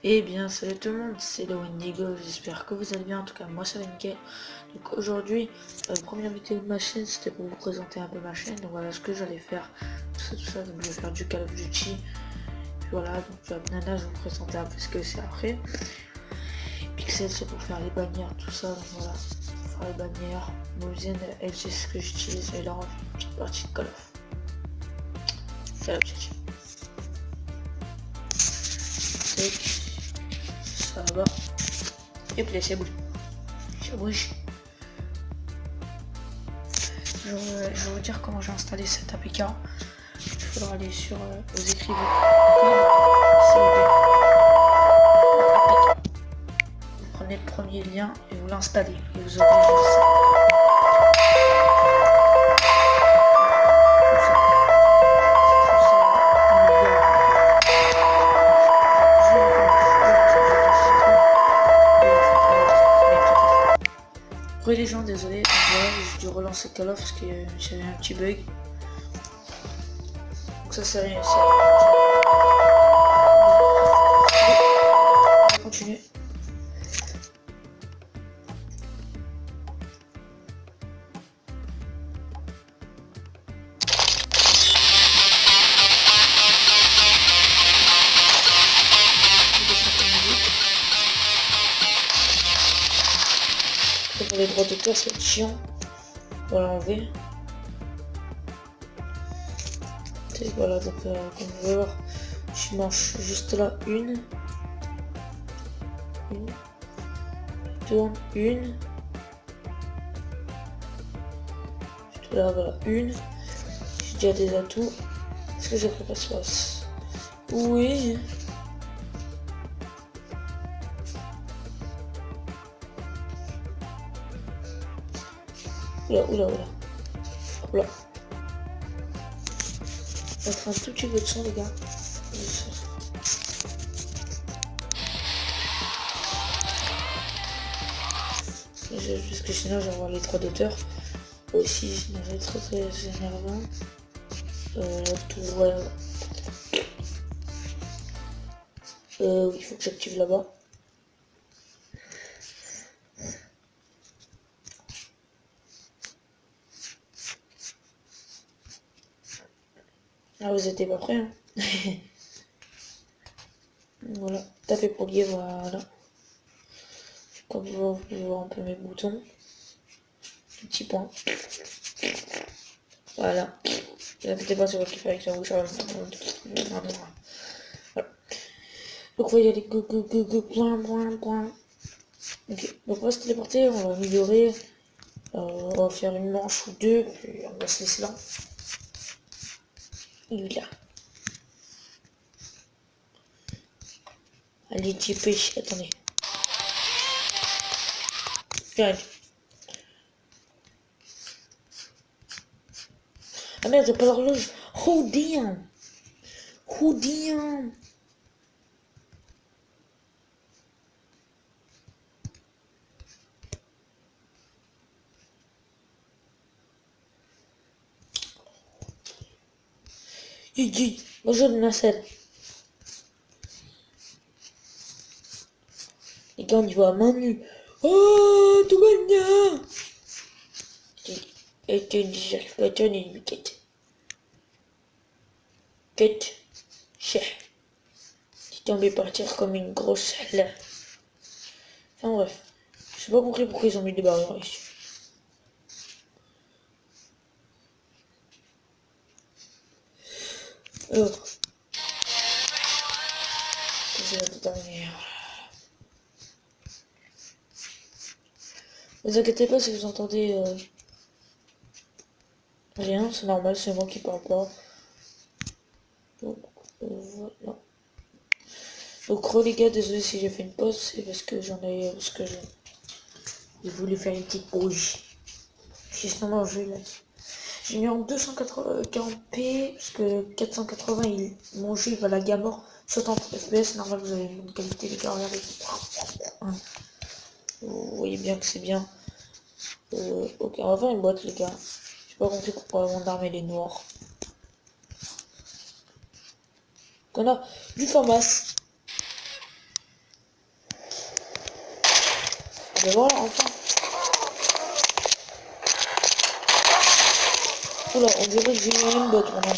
Eh bien salut tout le monde, c'est le Wendigo, j'espère que vous allez bien, en tout cas moi ça va nickel. Donc aujourd'hui, première vidéo de ma chaîne, c'était pour vous présenter un peu ma chaîne, donc voilà ce que j'allais faire, tout ça, donc je vais faire du Call of Duty, puis voilà, donc Nana je vais vous présenter un peu ce que c'est après. Pixel c'est pour faire les bannières, tout ça, donc voilà, pour faire les bannières, Mozen, elle sait ce que j'utilise, et là on va faire une petite partie de Call of. C'est l'objectif. Ça va. Et puis ça bouge. Ça bouge. Je vais vous dire comment j'ai installé cet APK. Il faudra aller sur vous écrivez APK. Vous prenez le premier lien et vous l'installez. Et vous ouvrez juste ça. Après les gens, désolé, voilà, j'ai dû relancer Call of parce que j'avais un petit bug. Donc ça c'est rien, on va continuer. Pour les droits d'auteur c'est chiant. On va l'enlever. Et voilà, donc comme vous pouvez voir, je mange juste là une, tourne une, juste là voilà une. J'ai déjà des atouts. Est-ce que j'ai préparé ce passe? Oui. Oula, oula, oula. Hop là. On va faire un tout petit peu de son, les gars. Parce que sinon, je vais avoir les droits d'auteur. Aussi, sinon, c'est très énervant. Tout, ouais. Il faut que j'active là-bas. Ah, vous étiez pas prêts, hein. Voilà, tapez pour lier, voilà. Comme vous pouvez voir un peu mes boutons. Petit point. Voilà. Ne vous inquiétez pas, c'est moi qui fais avec la bouche. Voilà. Donc, vous voyez les point. Ok, donc on va se téléporter, on va améliorer. On va faire une manche ou deux, puis on va se laisser là. Il est là. Allez, JP, attendez. Viens. Ah merde, j'ai pas l'horloge. Oh damn. Oh damn. Gigi, bonjour Marcel. Les gars, on y va à main nue. Oh, tout va bien. Et tu dis, j'arrive pas à tourner une quête. Quête. Chef. J'ai tombé partir comme une grosse salle. Enfin bref. J'ai pas compris pourquoi ils ont mis des barrières ici. Alors. Je vais terminer. Ne vous inquiétez pas si vous entendez rien, c'est normal, c'est moi qui parle pas. Donc, voilà. Donc, les gars, désolé si j'ai fait une pause, c'est parce que parce que j'ai voulu faire une petite pause. Sinon, j'ai mis en 240p, parce que 480, mon jeu il va la gamme mort, 60 fps, normal, vous avez une bonne qualité, les gars, regardez. Vous voyez bien que c'est bien. Ok, on va faire une boîte, les gars. J'ai pas compris pourquoi mon arme elle est noire. On a du FAMAS. Mais voilà, enfin. Oula, on dirait que j'ai eu une botte maintenant.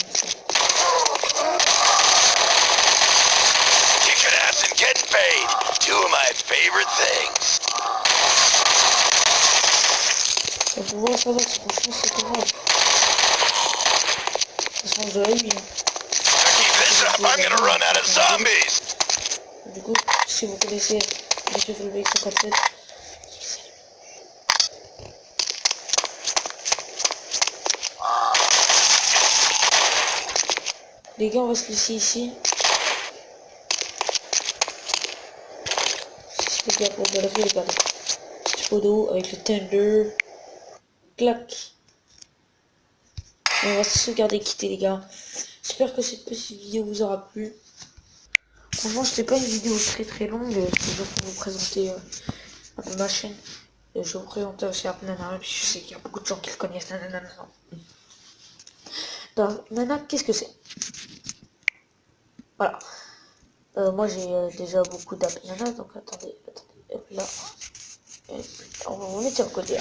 Kicking ass and getting paid. Two of my favorite things. Ça peut voir, ça va, franchement, c'est pas grave. Ça change de la vie. Keep this up, I'm gonna run out of zombies. Du coup, si vous connaissez Monsieur Fulbeck 57, les gars, on va se laisser ici. C'est les gars pour vérifier, regardez. Petit pot d'eau avec le tender. Clac. Et on va se regarder quitter, les gars. J'espère que cette petite vidéo vous aura plu. Franchement, c'était pas une vidéo très longue. C'est juste pour vous présenter un peu ma chaîne. Je vais vous présenter aussi Nana, même si je sais qu'il y a beaucoup de gens qui le connaissent. Nana. Donc, Nana, qu'est-ce que c'est? Voilà. Moi, j'ai déjà beaucoup d'app Nana, donc attendez, hop là. On va remettre sur le côté.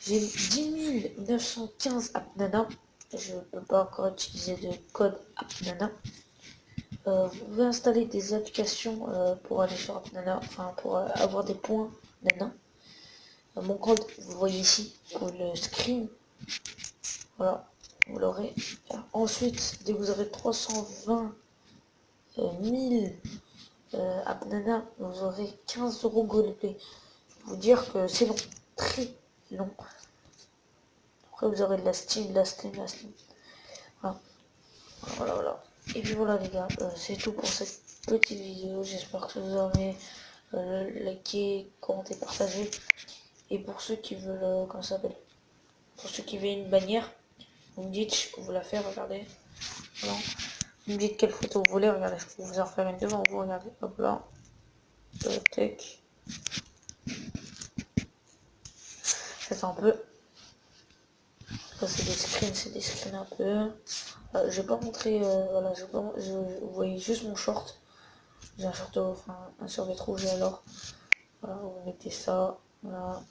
J'ai 10 915 app Nana. Je ne peux pas encore utiliser de code app Nana. Vous pouvez installer des applications pour aller sur app Nana, enfin pour avoir des points Nana. Mon code, vous voyez ici, pour le screen. Voilà, vous l'aurez. Ensuite, dès que vous aurez 320 000 app Nana, vous aurez 15 € Goldplay. Je peux vous dire que c'est long, très long. Après, vous aurez de la Steam. Voilà. Et puis voilà les gars, c'est tout pour cette petite vidéo. J'espère que vous aurez liké, commenté, partagé. Et pour ceux qui veulent, comment ça s'appelle, pour ceux qui veulent une bannière, vous me dites, je peux vous la faire, regardez. Voilà. Vous me dites quelle photo vous voulez, regardez, je peux vous en faire une devant vous, regardez, hop là. Tac. C'est un peu. Ça c'est des screens un peu. Je vais pas montrer, voilà, vous voyez juste mon short. J'ai un short, enfin un survêt rouge alors. Voilà, vous mettez ça, voilà.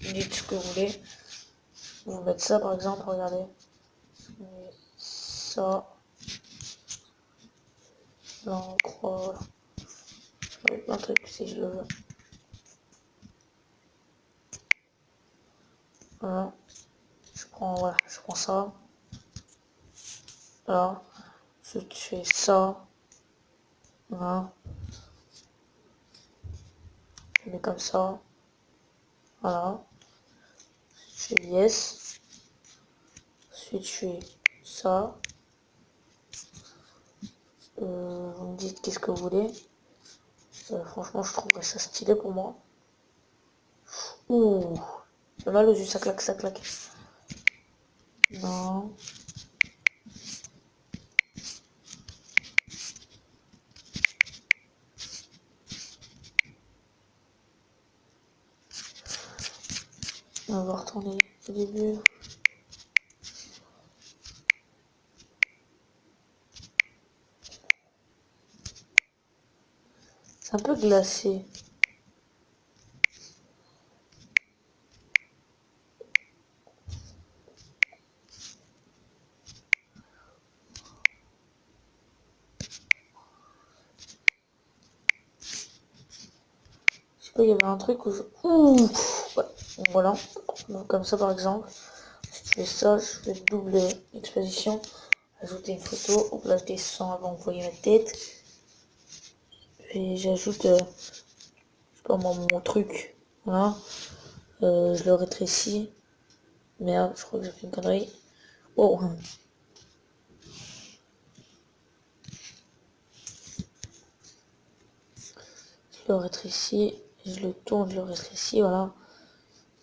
Vous dites ce que vous voulez. Vous mettez ça par exemple, regardez. Ça. Là on croit, voilà. Je plein de trucs si je le veux. Voilà. Je prends ça. Là. Je fais ça. Voilà. Je mets comme ça. Voilà. Je fais yes. Ensuite je fais ça. Vous me dites qu'est-ce que vous voulez. Franchement je trouverais ça stylé pour moi. Ouh. J'ai mal aux yeux, ça claque, ça claque. Non. On va retourner au début. C'est un peu glacé. Je sais pas, il y avait un truc où je... Ouh ouais. Donc, voilà. Donc, comme ça par exemple. Je fais ça, je fais double exposition. Ajouter une photo. Hop là je descends avant de voyez ma tête. Et j'ajoute, je sais pas moi, mon truc. Voilà. Je le rétrécis. Merde, je crois que j'ai fait une connerie. Oh. Je le rétrécis. Je le tourne, je le rétrécis, voilà.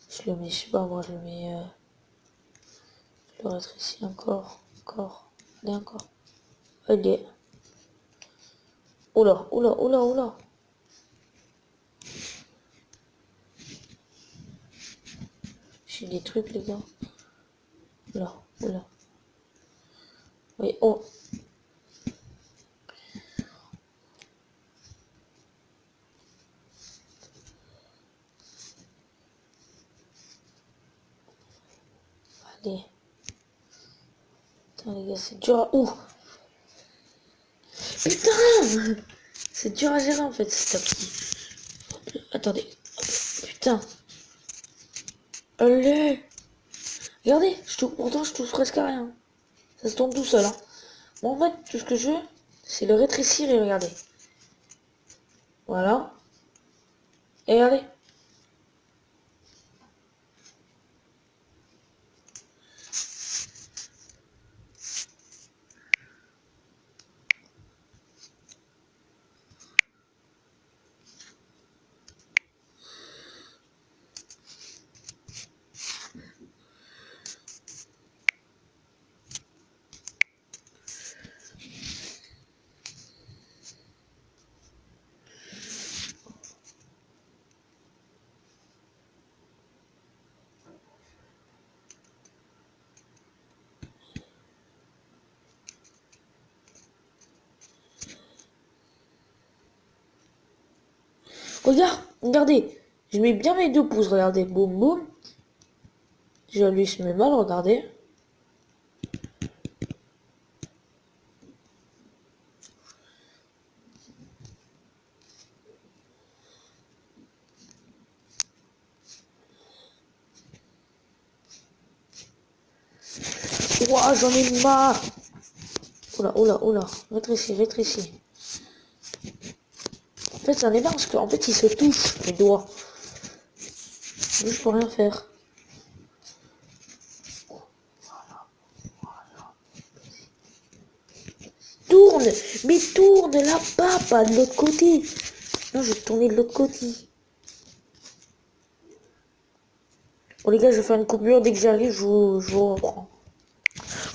Je le mets, je sais pas moi, je le mets... je le rétrécis encore. Allez, encore. Allez. Oula. J'ai des trucs, les gars. Oula. Oui, oh. Regardez. Putain les gars, c'est dur à... Ouh. Putain. C'est dur à gérer en fait cet tapis. Attendez. Putain. Allez. Regardez, pourtant je touche presque à rien. Ça se tourne tout seul. Hein. Bon, en fait, tout ce que je veux, c'est le rétrécir et regardez. Voilà. Et regardez. Regardez. Je mets bien mes 2 pouces, regardez. Boum, boum. Je lui mets mal, regardez. Ouah, j'en ai marre. Oula, oula, oula. Rétrécis, rétrécis. En fait, j'en ai marre parce qu'en fait, il se touche, les doigts. Je peux rien faire. Tourne. Mais tourne là-bas, pas de l'autre côté. Non, je vais tourner de l'autre côté. Bon les gars, je vais faire une coupure. Dès que j'arrive, je vous reprends.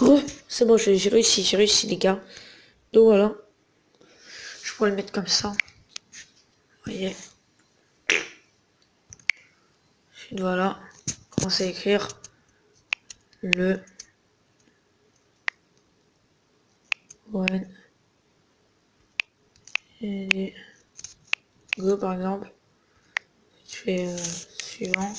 Ouais, c'est bon, j'ai réussi les gars. Donc voilà. Je pourrais le mettre comme ça. Vous voyez. Ensuite, voilà. Commencer à écrire le one et go par exemple. Je fais suivant.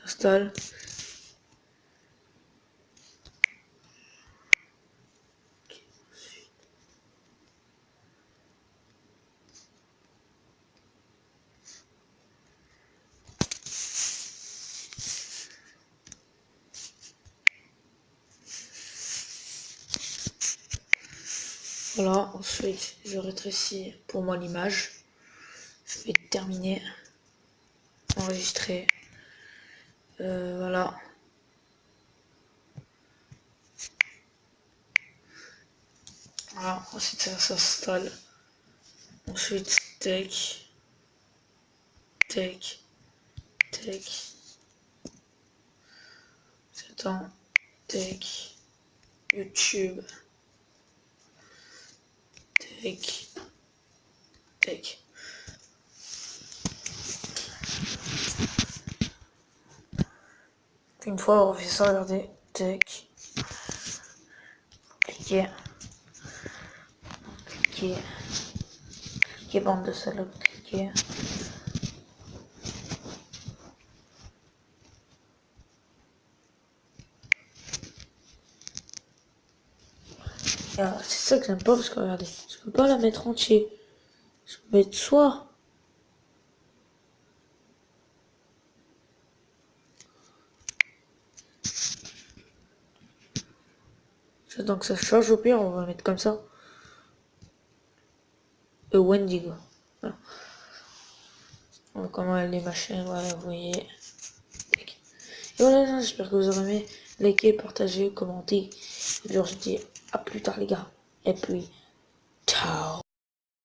J'installe. Voilà, ensuite je rétrécis pour moi l'image. Je vais terminer, enregistrer. Voilà. Voilà, ensuite ça s'installe. Ensuite, tech. J'attends. Tech. YouTube. Tech. Une fois on refait ça, regardez. Tech. Cliquez. Cliquez, bande de salopes. Cliquez. C'est ça que j'aime pas parce que regardez, je peux pas la mettre entière. Je peux mettre soit. J'attends que ça change, au pire on va mettre comme ça. Wendigo. Voilà. Donc, comment les machines, voilà, vous voyez. Et voilà, j'espère que vous aurez aimé. Likez, partagez, commentez. Et puis on se dit à plus tard les gars. Et puis, ciao.